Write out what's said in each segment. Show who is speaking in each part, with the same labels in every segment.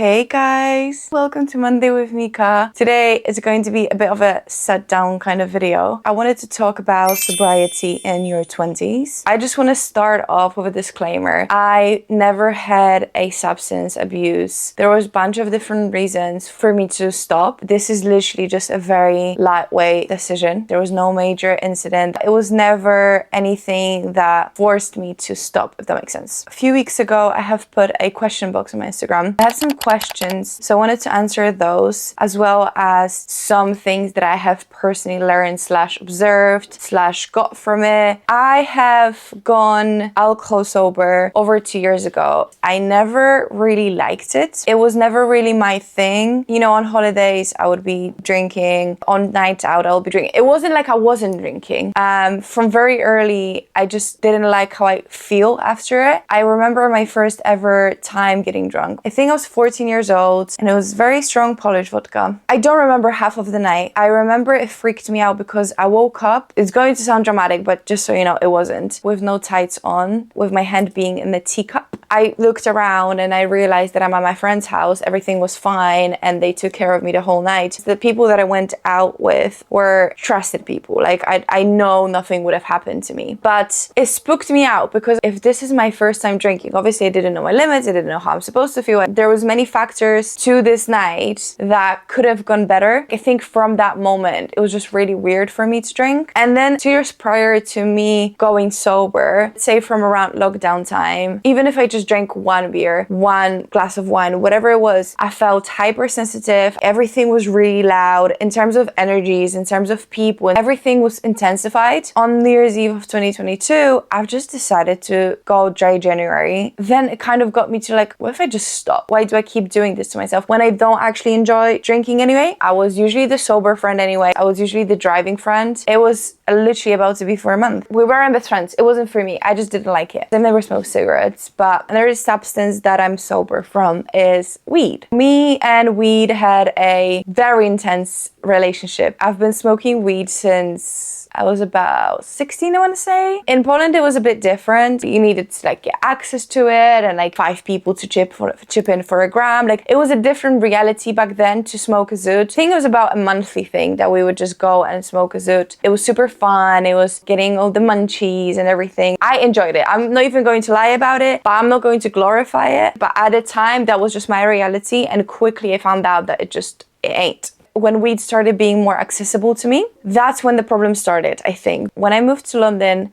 Speaker 1: Hey guys, welcome to Monday with Mika. Today is going to be a bit of a set down kind of video. I wanted to talk about sobriety in your 20s. I just want to start off with a disclaimer. I never had a substance abuse. There was a bunch of different reasons for me to stop. This is literally just a very lightweight decision. There was no major incident. It was never anything that forced me to stop, if that makes sense. A few weeks ago, I have put a question box on my Instagram. I have some questions, so I wanted to answer those, as well as some things that I have personally learned / observed / got from it. I have gone alcohol sober over 2 years ago. I never really liked it. It was never really my thing. You know, on holidays, I would be drinking. On night out, I would be drinking. It wasn't like I wasn't drinking. From very early, I just didn't like how I feel after it. I remember my first ever time getting drunk. I think I was 14 years old, and it was very strong Polish vodka. I don't remember half of the night. I remember it freaked me out because I woke up. It's going to sound dramatic, but just so you know, it wasn't. With no tights on, with my hand being in the teacup. I looked around and I realized that I'm at my friend's house. Everything was fine and they took care of me the whole night. The people that I went out with were trusted people. Like I know nothing would have happened to me. But it spooked me out because if this is my first time drinking, obviously I didn't know my limits. I didn't know how I'm supposed to feel. There was many factors to this night that could have gone better. I think from that moment, it was just really weird for me to drink. And then 2 years prior to me going sober, say from around lockdown time, even if I just drank one beer, one glass of wine, whatever it was, I felt hypersensitive. Everything was really loud in terms of energies, in terms of people, and everything was intensified. On New Year's Eve of 2022, I've just decided to go dry January. Then it kind of got me to like, what if I just stop? Why do I keep doing this to myself when I don't actually enjoy drinking anyway? I was usually the sober friend anyway. I was usually the driving friend. It was literally about to be for a month. We weren't best friends. It wasn't for me. I just didn't like it. I've never smoked cigarettes, but another substance that I'm sober from is weed. Me and weed had a very intense relationship. I've been smoking weed since I was about 16, I want to say. In Poland, it was a bit different. You needed to like get access to it and like 5 people to chip in for a gram. Like it was a different reality back then to smoke a zoot. I think it was about a monthly thing that we would just go and smoke a zoot. It was super fun. It was getting all the munchies and everything. I enjoyed it. I'm not even going to lie about it, but I'm not going to glorify it. But at the time, that was just my reality. And quickly I found out that it ain't. When weed started being more accessible to me, that's when the problem started, I think. When I moved to London,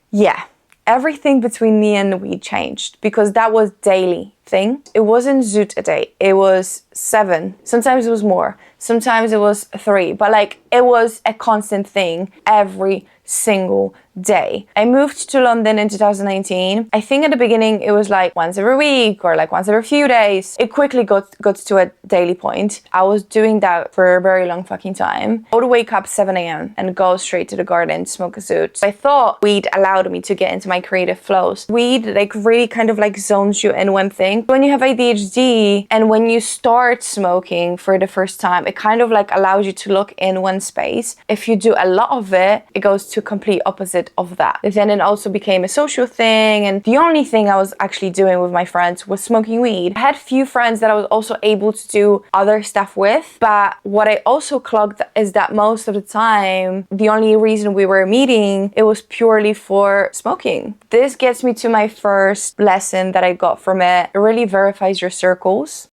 Speaker 1: yeah, everything between me and the weed changed because that was daily thing. It wasn't zoot a day. It was 7. Sometimes it was more. Sometimes it was 3. But like, it was a constant thing every single day. I moved to London in 2019. I think at the beginning it was like once every week or like once every few days. It quickly got to a daily point. I was doing that for a very long fucking time. I would wake up 7 a.m. and go straight to the garden, smoke a zoot. I thought weed allowed me to get into my creative flows. Weed like really kind of like zones you in one thing. When you have ADHD and when you start smoking for the first time, it kind of like allows you to look in one space. If you do a lot of it, it goes to complete opposite of that. Then it also became a social thing, and the only thing I was actually doing with my friends was smoking weed. I had few friends that I was also able to do other stuff with, but what I also clocked is that most of the time, the only reason we were meeting, it was purely for smoking. This gets me to my first lesson that I got from it. It really verifies your circles.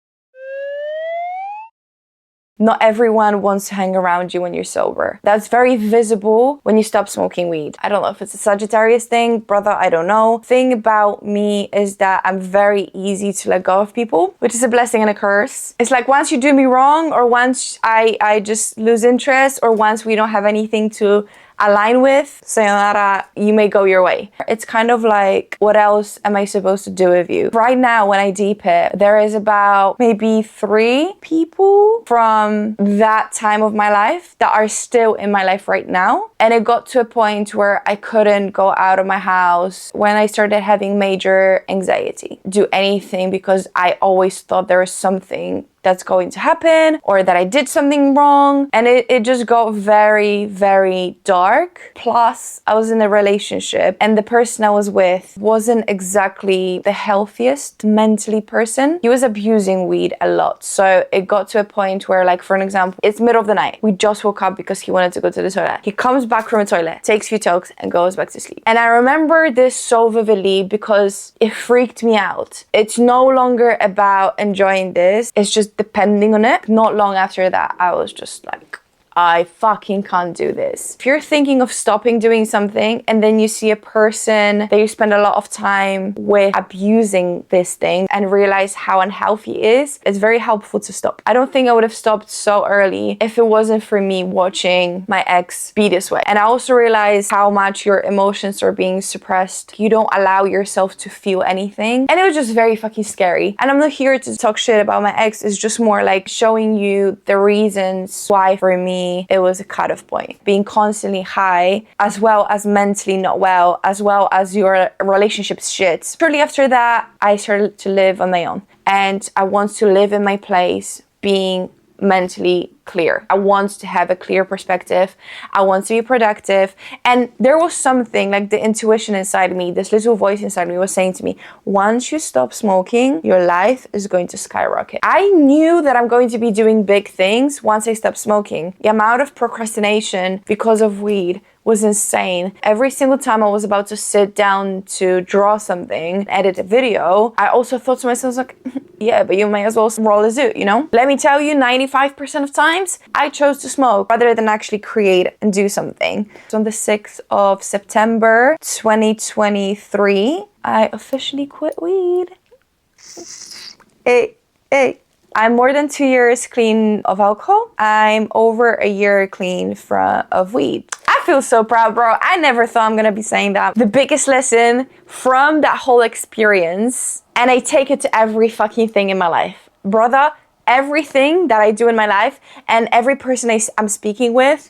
Speaker 1: Not everyone wants to hang around you when you're sober. That's very visible when you stop smoking weed. I don't know if it's a Sagittarius thing, brother, I don't know. Thing about me is that I'm very easy to let go of people, which is a blessing and a curse. It's like once you do me wrong, or once I just lose interest, or once we don't have anything to align with, sayonara, you may go your way. It's kind of like, what else am I supposed to do with you? Right now, when I deep it, there is about maybe 3 people from that time of my life that are still in my life right now. And it got to a point where I couldn't go out of my house when I started having major anxiety, do anything, because I always thought there was something that's going to happen or that I did something wrong. And it just got very, very dark. Plus, I was in a relationship and the person I was with wasn't exactly the healthiest mentally person. He was abusing weed a lot. So it got to a point where, like, for an example, it's middle of the night. We just woke up because he wanted to go to the toilet. He comes back from the toilet, takes a few tokes and goes back to sleep. And I remember this so vividly because it freaked me out. It's no longer about enjoying this. It's just depending on it. Not long after that, I was just like, I fucking can't do this. If you're thinking of stopping doing something and then you see a person that you spend a lot of time with abusing this thing and realize how unhealthy it is, it's very helpful to stop. I don't think I would have stopped so early if it wasn't for me watching my ex be this way. And I also realized how much your emotions are being suppressed. You don't allow yourself to feel anything. And it was just very fucking scary. And I'm not here to talk shit about my ex. It's just more like showing you the reasons why for me it was a cut-off point. Being constantly high, as well as mentally not well, as well as your relationship's shit. Shortly after that, I started to live on my own. And I want to live in my place, being mentally clear. I want to have a clear perspective. I want to be productive. And there was something like the intuition inside me, this little voice inside me was saying to me, once you stop smoking, your life is going to skyrocket. I knew that I'm going to be doing big things once I stop smoking. The amount of procrastination because of weed was insane. Every single time I was about to sit down to draw something, edit a video, I also thought to myself, like, yeah, but you might as well roll a zoot, you know? Let me tell you, 95% of times, I chose to smoke rather than actually create and do something. So on the 6th of September, 2023, I officially quit weed. Hey. I'm more than 2 years clean of alcohol. I'm over a year clean of weed. I feel so proud, bro. I never thought I'm gonna be saying that. The biggest lesson from that whole experience, and I take it to every fucking thing in my life. Brother, everything that I do in my life and every person I'm speaking with,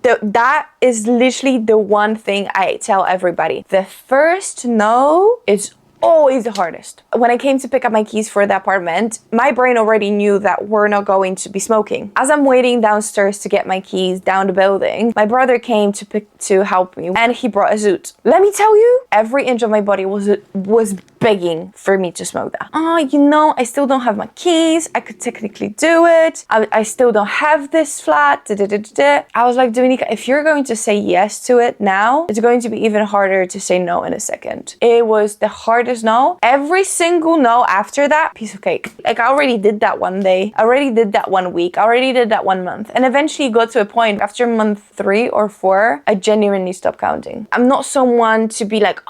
Speaker 1: that is literally the one thing I tell everybody. The first no is always the hardest. When I came to pick up my keys for the apartment, my brain already knew that we're not going to be smoking. As I'm waiting downstairs to get my keys down the building, my brother came to help me and he brought a zoot. Let me tell you, every inch of my body was begging for me to smoke that. I still don't have my keys. I could technically do it. I still don't have this flat. I was like, Dominika, if you're going to say yes to it now, it's going to be even harder to say no in a second. It was the hardest no. Every single no after that, piece of cake. Like, I already did that one day. I already did that 1 week. I already did that 1 month. And eventually got to a point after month 3 or 4, I genuinely stopped counting. I'm not someone to be like,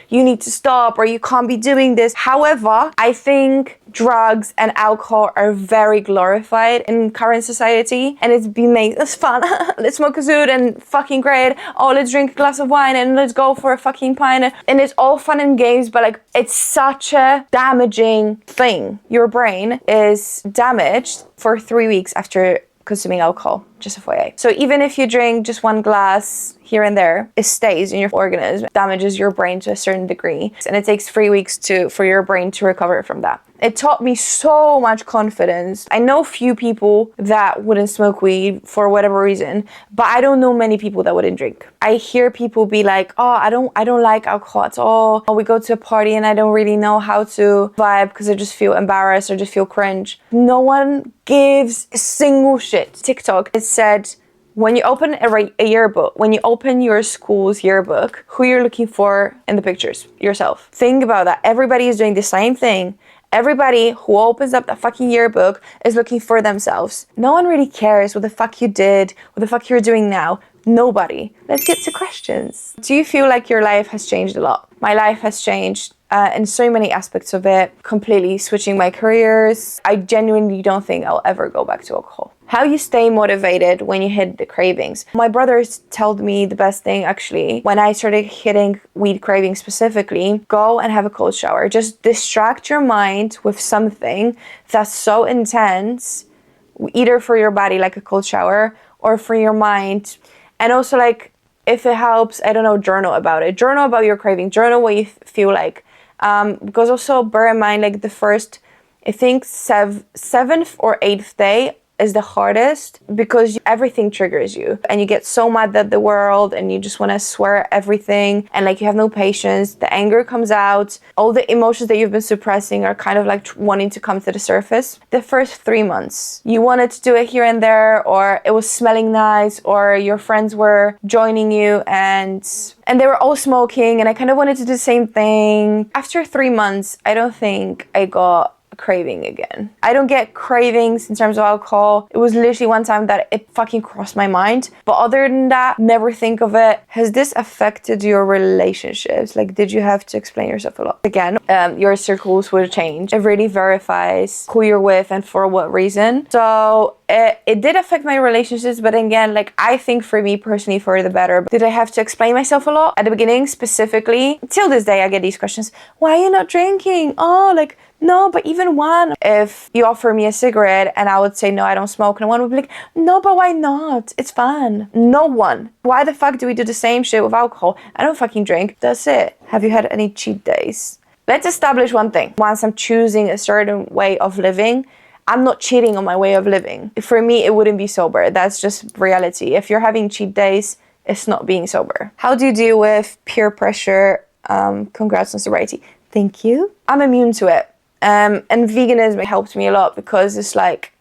Speaker 1: you need to stop or you can't be doing this. However, I think drugs and alcohol are very glorified in current society and it's been made as fun. Let's smoke a zoot and fucking great. Oh, let's drink a glass of wine and let's go for a fucking pint. And it's all fun and games, but like, it's such a damaging thing. Your brain is damaged for 3 weeks after consuming alcohol, just FYI. So even if you drink just 1 glass here and there, it stays in your organism, damages your brain to a certain degree. And it takes 3 weeks for your brain to recover from that. It taught me so much confidence. I know few people that wouldn't smoke weed for whatever reason, but I don't know many people that wouldn't drink. I hear people be like, I don't like alcohol at all. Or we go to a party and I don't really know how to vibe because I just feel embarrassed or just feel cringe. No one gives a single shit. TikTok, it said, when you open a yearbook, when you open your school's yearbook, who you're looking for in the pictures? Yourself. Think about that. Everybody is doing the same thing. Everybody who opens up that fucking yearbook is looking for themselves. No one really cares what the fuck you did, what the fuck you're doing now. Nobody. Let's get to questions. Do you feel like your life has changed a lot? My life has changed in so many aspects of it, completely switching my careers. I genuinely don't think I'll ever go back to alcohol. How you stay motivated when you hit the cravings. My brothers told me the best thing actually, when I started hitting weed cravings specifically, go and have a cold shower. Just distract your mind with something that's so intense, either for your body like a cold shower or for your mind. And also like, if it helps, I don't know, journal about it. Journal about your craving, journal what you feel like. Because also bear in mind like I think seventh or eighth day is the hardest because everything triggers you and you get so mad at the world and you just want to swear at everything and like you have no patience. The anger comes out. All the emotions that you've been suppressing are kind of like wanting to come to the surface. The first 3 months, you wanted to do it here and there, or it was smelling nice, or your friends were joining you and they were all smoking and I kind of wanted to do the same thing. After 3 months, I don't think I got craving again. I don't get cravings in terms of alcohol. It was literally one time that it fucking crossed my mind. But other than that, never think of it. Has this affected your relationships? Like, did you have to explain yourself a lot? Again, your circles will change. It really verifies who you're with and for what reason. So it did affect my relationships, but again, like I think for me personally, for the better. Did I have to explain myself a lot? At the beginning, specifically, till this day, I get these questions. Why are you not drinking? Oh, like, no, but even one. If you offer me a cigarette and I would say, no, I don't smoke, no one would be like, no, but why not? It's fun. No one. Why the fuck do we do the same shit with alcohol? I don't fucking drink. That's it. Have you had any cheat days? Let's establish one thing. Once I'm choosing a certain way of living, I'm not cheating on my way of living. For me, it wouldn't be sober. That's just reality. If you're having cheat days, it's not being sober. How do you deal with peer pressure? Congrats on sobriety. Thank you. I'm immune to it. And veganism helped me a lot because it's like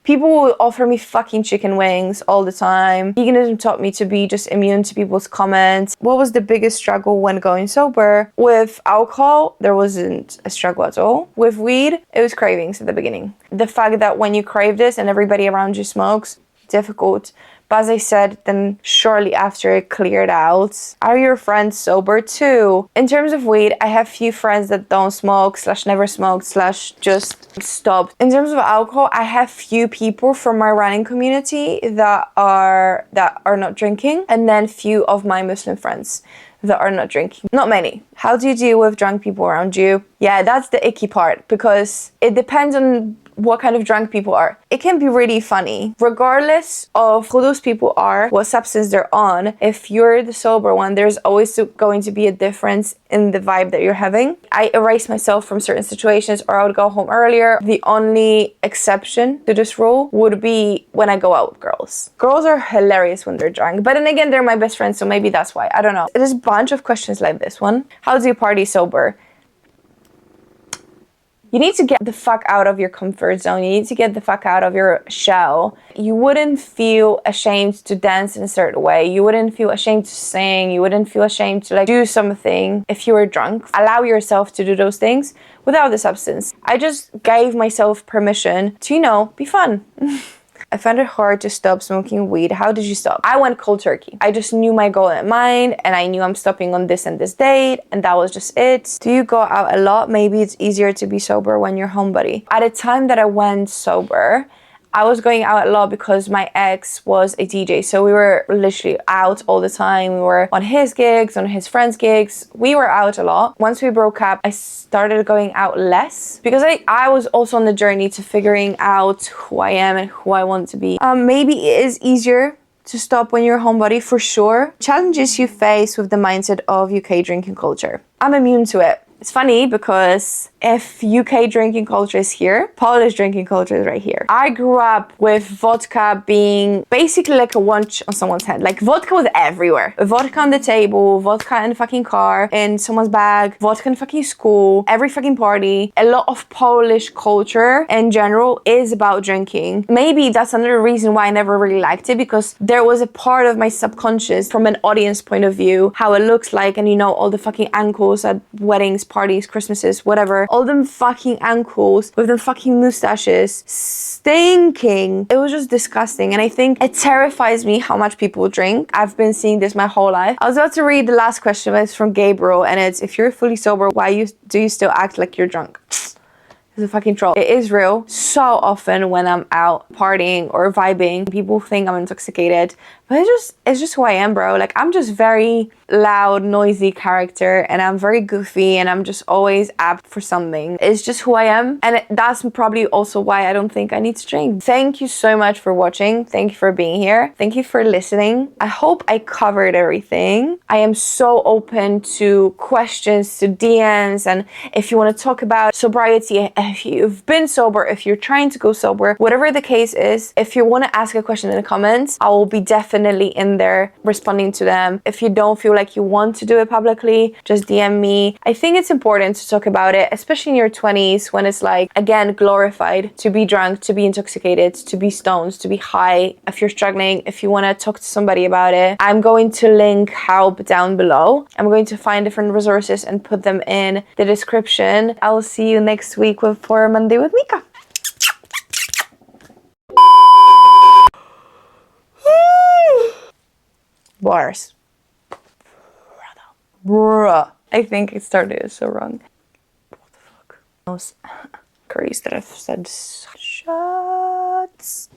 Speaker 1: people will offer me fucking chicken wings all the time. Veganism taught me to be just immune to people's comments. What was the biggest struggle when going sober? With alcohol, there wasn't a struggle at all. With weed, it was cravings at the beginning. The fact that when you crave this and everybody around you smokes, difficult. But as I said, then shortly after it cleared out. Are your friends sober too? In terms of weed, I have few friends that don't smoke, / never smoked, / just stopped. In terms of alcohol, I have few people from my running community that are not drinking, and then few of my Muslim friends that are not drinking. Not many. How do you deal with drunk people around you? Yeah, that's the icky part because it depends on what kind of drunk people are. It can be really funny. Regardless of who those people are, what substance they're on, if you're the sober one, there's always going to be a difference in the vibe that you're having. I erase myself from certain situations or I would go home earlier. The only exception to this rule would be when I go out with girls. Girls are hilarious when they're drunk, but then again, they're my best friends, so maybe that's why. I don't know. There's a bunch of questions like this one. How do you party sober? You need to get the fuck out of your comfort zone. You need to get the fuck out of your shell. You wouldn't feel ashamed to dance in a certain way. You wouldn't feel ashamed to sing. You wouldn't feel ashamed to like do something if you were drunk. Allow yourself to do those things without the substance. I just gave myself permission to, you know, be fun. I found it hard to stop smoking weed. How did you stop? I went cold turkey. I just knew my goal in mind and I knew I'm stopping on this and this date and that was just it. Do you go out a lot? Maybe it's easier to be sober when you're homebody. At the time that I went sober, I was going out a lot because my ex was a DJ. So we were literally out all the time. We were on his gigs, on his friends' gigs. We were out a lot. Once we broke up, I started going out less because I was also on the journey to figuring out who I am and who I want to be. Maybe it is easier to stop when you're homebody for sure. Challenges you face with the mindset of UK drinking culture. I'm immune to it. It's funny because if UK drinking culture is here, Polish drinking culture is right here. I grew up with vodka being basically like a watch on someone's head. Like vodka was everywhere. Vodka on the table, vodka in the fucking car, in someone's bag, vodka in fucking school, every fucking party. A lot of Polish culture in general is about drinking. Maybe that's another reason why I never really liked it, because there was a part of my subconscious from an audience point of view, how it looks like, and you know, all the fucking ankles at weddings, parties, Christmases, whatever. All them fucking ankles with them fucking mustaches, stinking. It was just disgusting. And I think it terrifies me how much people drink. I've been seeing this my whole life. I was about to read the last question, but it's from Gabriel, and it's, if you're fully sober, why do you still act like you're drunk? It's a fucking troll. It is real. So often when I'm out partying or vibing, people think I'm intoxicated, But it's just who I am, bro. Like, I'm just very loud, noisy character, and I'm very goofy, and I'm just always apt for something. It's just who I am, and that's probably also why I don't think I need to change. Thank you so much for watching. Thank you for being here. Thank you for listening. I hope I covered everything. I am so open to questions, to DMs, and if you want to talk about sobriety, if you've been sober, if you're trying to go sober, whatever the case is, if you want to ask a question in the comments, I will be definitely in there responding to them. If you don't feel like you want to do it publicly, just DM me. I think it's important to talk about it, especially in your 20s when it's like, again, glorified to be drunk, to be intoxicated, to be stoned, to be high. If you're struggling, if you want to talk to somebody about it, I'm going to link help down below. I'm going to find different resources and put them in the description. I will see you next week for Monday with Mika. Bars. Bruh. I think it started so wrong. What the fuck? Those curries that I've said. Shots.